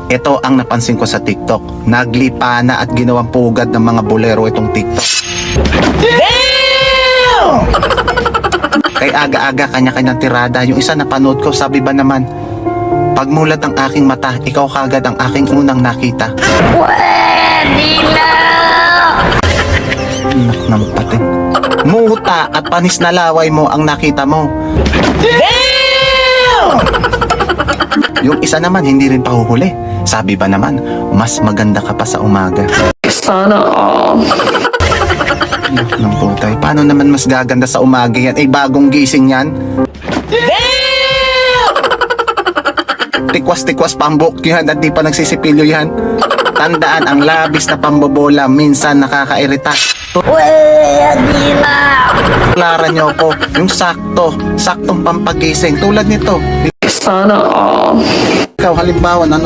Ito ang napansin ko sa TikTok. Naglipa na at ginawang pugad ng mga bolero itong TikTok. Damn! Kay aga-aga kanya-kanyang tirada. Yung isa napanood ko, sabi ba naman, pagmulat ng aking mata, ikaw kagad ang aking unang nakita. Pwede na! Anak ng pating. Muta at panis na laway mo ang nakita mo. Damn! Yung isa naman hindi rin pahuhuli. Sabi ba naman, mas maganda ka pa sa umaga. Sana all. Anak ng putay. Paano naman mas gaganda sa umaga yan? Eh, bagong gising yan. Damn! Tikwas-tikwas pambok yan at di pa nagsisipilyo yan. Tandaan, ang labis na pambobola minsan nakakairita. Klara nyo ko, yung saktong pampagising tulad nito. Sana all. Ikaw halimbawa, ano